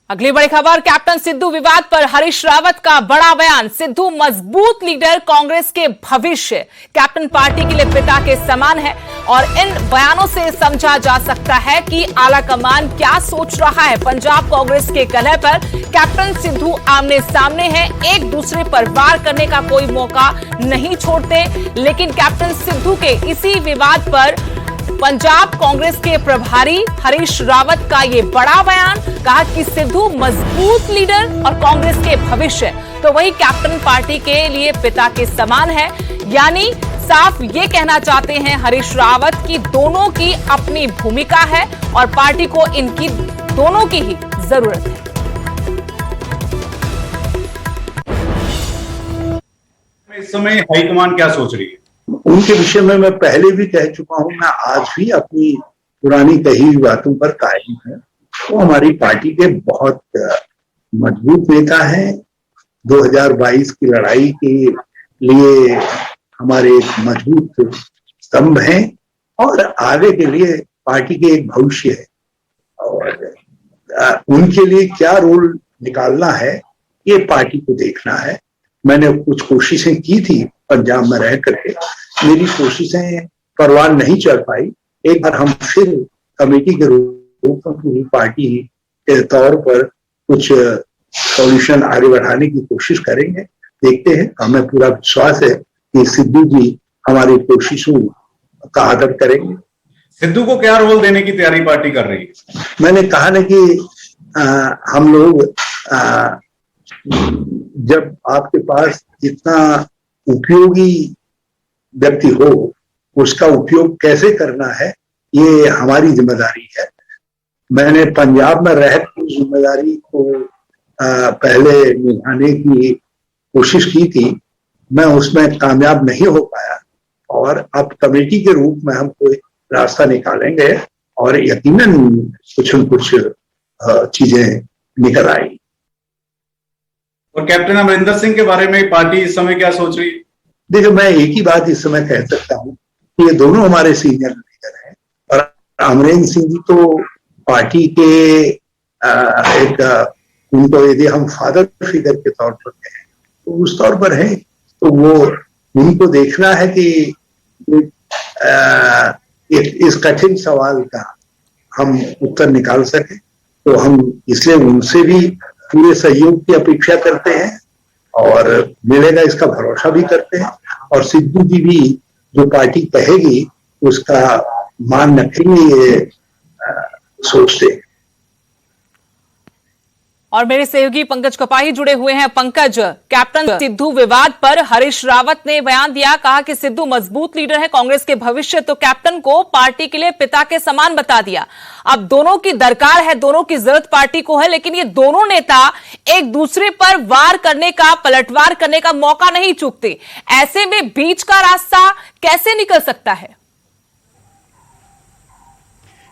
अगली बड़ी खबर, कैप्टन सिद्धू विवाद पर हरीश रावत का बड़ा बयान। सिद्धू मजबूत लीडर, कांग्रेस के भविष्य, कैप्टन पार्टी के लिए पिता के समान है और इन बयानों से समझा जा सकता है कि आलाकमान क्या सोच रहा है। पंजाब कांग्रेस के कलह पर कैप्टन सिद्धू आमने सामने हैं, एक दूसरे पर वार करने का कोई मौका नहीं छोड़ते। लेकिन कैप्टन सिद्धू के इसी विवाद पर पंजाब कांग्रेस के प्रभारी हरीश रावत का ये बड़ा बयान, कहा कि सिद्धू मजबूत लीडर और कांग्रेस के भविष्य, तो वही कैप्टन पार्टी के लिए पिता के समान है। यानी साफ ये कहना चाहते हैं हरीश रावत की दोनों की अपनी भूमिका है और पार्टी को इनकी दोनों की ही जरूरत है। इस समय हाईकमान क्या सोच रही है? उनके विषय में मैं पहले भी कह चुका हूं, मैं आज भी अपनी पुरानी कही बातों पर कायम है। वो हमारी पार्टी के बहुत मजबूत नेता हैं। 2022 की लड़ाई के लिए हमारे एक मजबूत स्तंभ हैं और आगे के लिए पार्टी के एक भविष्य है। और उनके लिए क्या रोल निकालना है, ये पार्टी को देखना है। मैंने कुछ कोशिशें की थी पंजाब में रह करके, मेरी कोशिशें परवान नहीं चढ़ पाई। एक बार हम फिर कमेटी के रूप में पूरी पार्टी के तौर पर कुछ सॉल्यूशन आगे बढ़ाने की कोशिश करेंगे। देखते हैं, हमें पूरा विश्वास है कि सिद्धू जी हमारी कोशिशों का आदर करेंगे। सिद्धू को क्या रोल देने की तैयारी पार्टी कर रही है? मैंने कहा ना कि हम लोग जब आपके पास जितना उपयोगी व्यक्ति हो, उसका उपयोग कैसे करना है, ये हमारी जिम्मेदारी है। मैंने पंजाब में रह की जिम्मेदारी को पहले निभाने की कोशिश की थी, मैं उसमें कामयाब नहीं हो पाया और अब कमेटी के रूप में हम कोई रास्ता निकालेंगे और यकीनन कुछ न कुछ चीजें निकल आएंगी। और कैप्टन अमरिंदर सिंह के बारे में पार्टी इस समय क्या सोच रही है? देखो, मैं एक ही बात इस समय कह सकता हूँ कि ये दोनों हमारे सीनियर लीडर हैं और अमरिंदर सिंह जी तो पार्टी के एक उनको यदि हम फादर फिगर के तौर पर कहें तो उस तौर पर है, तो वो उनको देखना है कि इस कठिन सवाल का हम उत्तर निकाल सके। तो हम इसलिए उनसे भी पूरे सहयोग की अपेक्षा करते हैं और मिलेगा इसका भरोसा भी करते हैं। और सिद्धू जी भी जो पार्टी कहेगी उसका मान रखेंगे, ये सोचते हैं। और मेरे सहयोगी पंकज कपाही जुड़े हुए हैं। पंकज, कैप्टन सिद्धू विवाद पर हरीश रावत ने बयान दिया, कहा कि सिद्धू मजबूत लीडर है, कांग्रेस के भविष्य, तो कैप्टन को पार्टी के लिए पिता के समान बता दिया। अब दोनों की दरकार है, दोनों की जरूरत पार्टी को है, लेकिन ये दोनों नेता एक दूसरे पर वार करने का, पलटवार करने का मौका नहीं चूकते। ऐसे में बीच का रास्ता कैसे निकल सकता है?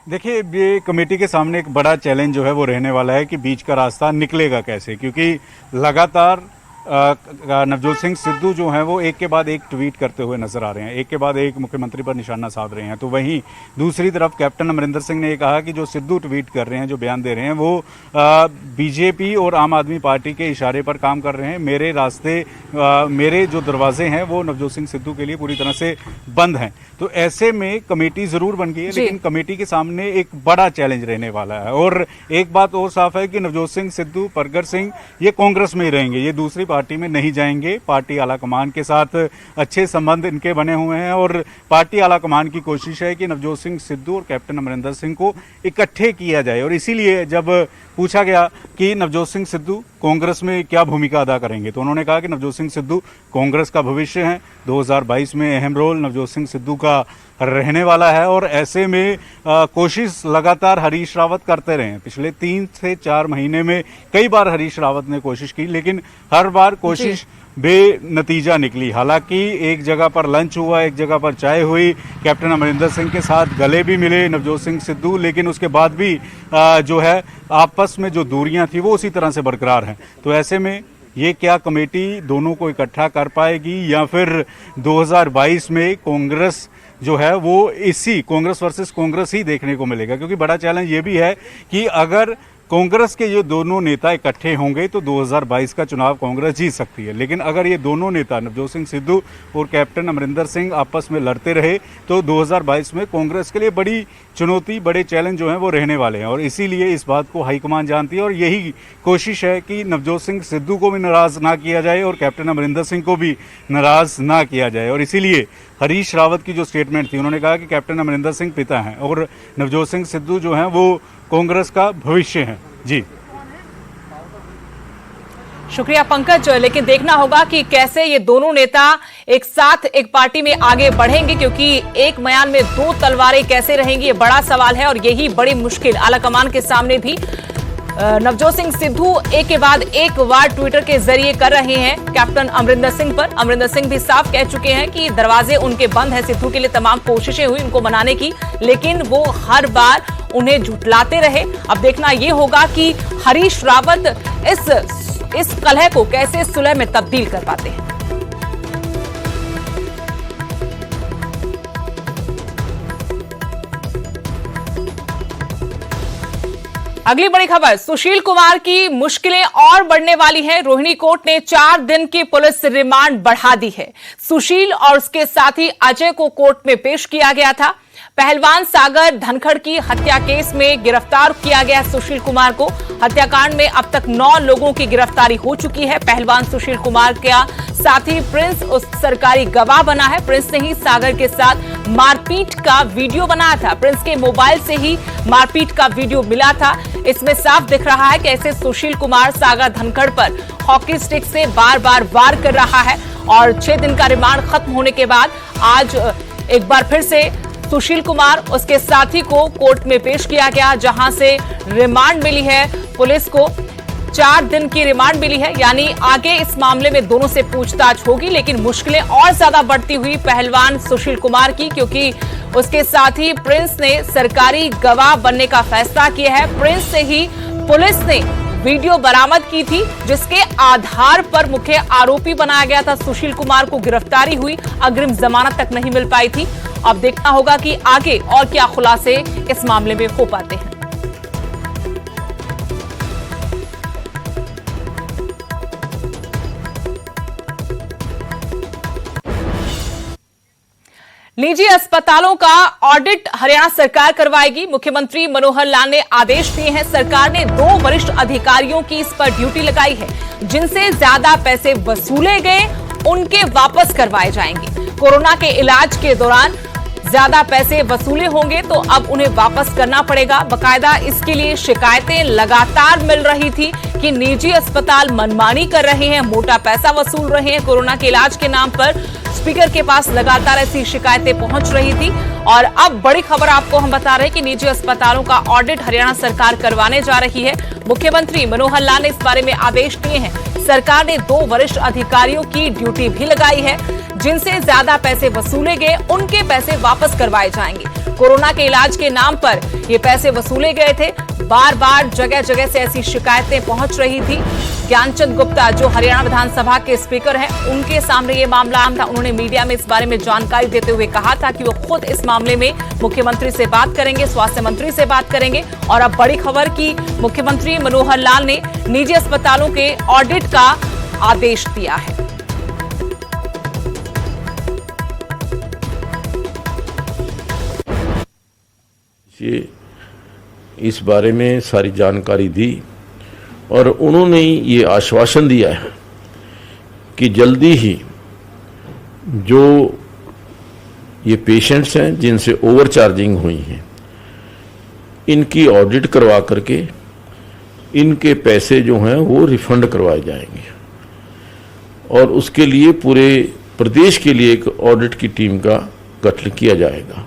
देखिए, ये कमेटी के सामने एक बड़ा चैलेंज जो है वो रहने वाला है कि बीच का रास्ता निकलेगा कैसे, क्योंकि लगातार नवजोत सिंह सिद्धू जो हैं वो एक के बाद एक ट्वीट करते हुए नजर आ रहे हैं, एक के बाद एक मुख्यमंत्री पर निशाना साध रहे हैं। तो वहीं दूसरी तरफ कैप्टन अमरिंदर सिंह ने ये कहा कि जो सिद्धू ट्वीट कर रहे हैं, जो बयान दे रहे हैं, वो बीजेपी और आम आदमी पार्टी के इशारे पर काम कर रहे हैं। मेरे रास्ते, मेरे जो दरवाजे हैं वो नवजोत सिंह सिद्धू के लिए पूरी तरह से बंद हैं। तो ऐसे में कमेटी जरूर बन गई है, लेकिन कमेटी के सामने एक बड़ा चैलेंज रहने वाला है। और एक बात और साफ है कि नवजोत सिंह सिद्धू, परगट सिंह, ये कांग्रेस में ही रहेंगे, ये दूसरी पार्टी में नहीं जाएंगे। पार्टी आलाकमान के साथ अच्छे संबंध इनके बने हुए हैं और पार्टी आलाकमान की कोशिश है कि नवजोत सिंह सिद्धू और कैप्टन अमरिंदर सिंह को इकट्ठे किया जाए। और इसीलिए जब पूछा गया कि नवजोत सिंह सिद्धू कांग्रेस में क्या भूमिका अदा करेंगे, तो उन्होंने कहा कि नवजोत सिंह सिद्धू कांग्रेस का भविष्य है। 2022 में अहम रोल नवजोत सिंह सिद्धू का रहने वाला है और ऐसे में कोशिश लगातार हरीश रावत करते रहे हैं। पिछले 3 से 4 महीने में कई बार हरीश रावत ने कोशिश की, लेकिन हर बार कोशिश बेनतीजा निकली। हालांकि एक जगह पर लंच हुआ, एक जगह पर चाय हुई, कैप्टन अमरिंदर सिंह के साथ गले भी मिले नवजोत सिंह सिद्धू, लेकिन उसके बाद भी जो है आपस में जो दूरियां थी वो उसी तरह से बरकरार हैं। तो ऐसे में ये क्या कमेटी दोनों को इकट्ठा कर पाएगी या फिर 2022 में कांग्रेस जो है वो इसी कांग्रेस वर्सेस कांग्रेस ही देखने को मिलेगा? क्योंकि बड़ा चैलेंज ये भी है कि अगर कांग्रेस के ये दोनों नेता इकट्ठे होंगे तो 2022 का चुनाव कांग्रेस जीत सकती है, लेकिन अगर ये दोनों नेता नवजोत सिंह सिद्धू और कैप्टन अमरिंदर सिंह आपस में लड़ते रहे तो 2022 में कांग्रेस के लिए बड़ी चुनौती, बड़े चैलेंज जो हैं वो रहने वाले हैं। और इसीलिए इस बात को हाईकमान जानती है और यही कोशिश है कि नवजोत सिंह सिद्धू को भी नाराज़ ना किया जाए और कैप्टन अमरिंदर सिंह को भी नाराज़ ना किया जाए। और इसीलिए हरीश रावत की जो स्टेटमेंट थी, उन्होंने कहा कि कैप्टन अमरिंदर सिंह पिता हैं और नवजोत सिंह सिद्धू जो हैं वो कांग्रेस का भविष्य है। जी शुक्रिया पंकज। लेकिन देखना होगा कि कैसे ये दोनों नेता एक साथ एक पार्टी में आगे बढ़ेंगे, क्योंकि एक म्यान में दो तलवारें कैसे रहेंगी, ये बड़ा सवाल है। और यही बड़ी मुश्किल आलाकमान के सामने भी नवजोत सिंह सिद्धू एक के बाद एक वार ट्विटर के जरिए कर रहे हैं कैप्टन अमरिंदर सिंह पर। अमरिंदर सिंह भी साफ कह चुके हैं कि दरवाजे उनके बंद हैं। सिद्धू के लिए तमाम कोशिशें हुई उनको मनाने की, लेकिन वो हर बार उन्हें झुठलाते रहे। अब देखना यह होगा कि हरीश रावत इस कलह को कैसे सुलह में तब्दील कर पाते हैं। अगली बड़ी खबर, सुशील कुमार की मुश्किलें और बढ़ने वाली हैं। रोहिणी कोर्ट ने 4 दिन की पुलिस रिमांड बढ़ा दी है। सुशील और उसके साथी अजय को कोर्ट में पेश किया गया था। पहलवान सागर धनखड़ की हत्या केस में गिरफ्तार किया गया सुशील कुमार को। हत्याकांड में अब तक 9 लोगों की गिरफ्तारी हो चुकी है। पहलवान सुशील कुमार का साथी प्रिंस उस सरकारी गवाह बना है। प्रिंस ने ही सागर के साथ मारपीट का वीडियो बनाया था। प्रिंस के मोबाइल से ही मारपीट का वीडियो मिला था। इसमें साफ दिख रहा है कैसे सुशील कुमार सागर धनखड़ पर हॉकी स्टिक से बार बार वार कर रहा है। और 6 दिन का रिमांड खत्म होने के बाद आज एक बार फिर से सुशील कुमार उसके साथी को कोर्ट में पेश किया गया, जहां से रिमांड मिली है पुलिस को। 4 दिन की रिमांड मिली है, यानी आगे इस मामले में दोनों से पूछताछ होगी। लेकिन मुश्किलें और ज्यादा बढ़ती हुई पहलवान सुशील कुमार की, क्योंकि उसके साथी प्रिंस ने सरकारी गवाह बनने का फैसला किया है। प्रिंस से ही पुलिस ने वीडियो बरामद की थी, जिसके आधार पर मुख्य आरोपी बनाया गया था सुशील कुमार को गिरफ्तारी हुई। अग्रिम जमानत तक नहीं मिल पाई थी। अब देखना होगा कि आगे और क्या खुलासे इस मामले में हो पाते हैं। निजी अस्पतालों का ऑडिट हरियाणा सरकार करवाएगी। मुख्यमंत्री मनोहर लाल ने आदेश दिए हैं। सरकार ने 2 वरिष्ठ अधिकारियों की इस पर ड्यूटी लगाई है। जिनसे ज्यादा पैसे वसूले गए उनके वापस करवाए जाएंगे। कोरोना के इलाज के दौरान ज्यादा पैसे वसूले होंगे तो अब उन्हें वापस करना पड़ेगा। बकायदा इसके लिए शिकायतें लगातार मिल रही थी कि निजी अस्पताल मनमानी कर रहे हैं, मोटा पैसा वसूल रहे हैं। कोरोना के इलाज के नाम पर स्पीकर के पास लगातार ऐसी शिकायतें पहुंच रही थी। और अब बड़ी खबर आपको हम बता रहे हैं कि निजी अस्पतालों का ऑडिट हरियाणा सरकार करवाने जा रही है। मुख्यमंत्री मनोहर लाल ने इस बारे में आदेश दिए हैं। सरकार ने 2 वरिष्ठ अधिकारियों की ड्यूटी भी लगाई है। जिनसे ज्यादा पैसे वसूले गए उनके पैसे वापस करवाए जाएंगे। कोरोना के इलाज के नाम पर ये पैसे वसूले गए थे। बार बार जगह जगह से ऐसी शिकायतें पहुंच रही थी। ज्ञानचंद गुप्ता जो हरियाणा विधानसभा के स्पीकर हैं, उनके सामने ये मामला आम था। उन्होंने मीडिया में इस बारे में जानकारी देते हुए कहा था कि वो खुद इस मामले में मुख्यमंत्री से बात करेंगे, स्वास्थ्य मंत्री से बात करेंगे। और अब बड़ी खबर की मुख्यमंत्री मनोहर लाल ने निजी अस्पतालों के ऑडिट का आदेश दिया है। इस बारे में सारी जानकारी दी और उन्होंने ये आश्वासन दिया है कि जल्दी ही जो ये पेशेंट्स हैं जिनसे ओवर चार्जिंग हुई हैं, इनकी ऑडिट करवा करके इनके पैसे जो हैं वो रिफंड करवाए जाएंगे। और उसके लिए पूरे प्रदेश के लिए एक ऑडिट की टीम का गठन किया जाएगा।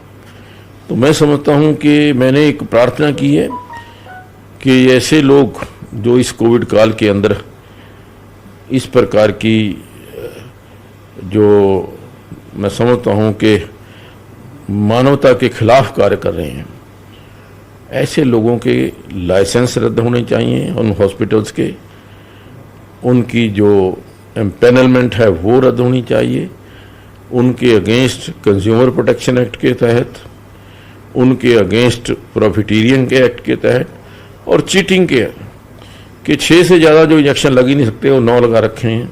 तो मैं समझता हूं कि मैंने एक प्रार्थना की है कि ऐसे लोग जो इस कोविड काल के अंदर इस प्रकार की जो मैं समझता हूं कि मानवता के खिलाफ कार्य कर रहे हैं, ऐसे लोगों के लाइसेंस रद्द होने चाहिए। उन हॉस्पिटल्स के उनकी जो एम्पेनलमेंट है वो रद्द होनी चाहिए। उनके अगेंस्ट कंज्यूमर प्रोटेक्शन एक्ट के तहत, उनके अगेंस्ट प्रॉफिटेरियन के एक्ट के तहत और चीटिंग के कि 6 से ज़्यादा जो इंजेक्शन लग ही नहीं सकते वो 9 लगा रखे हैं।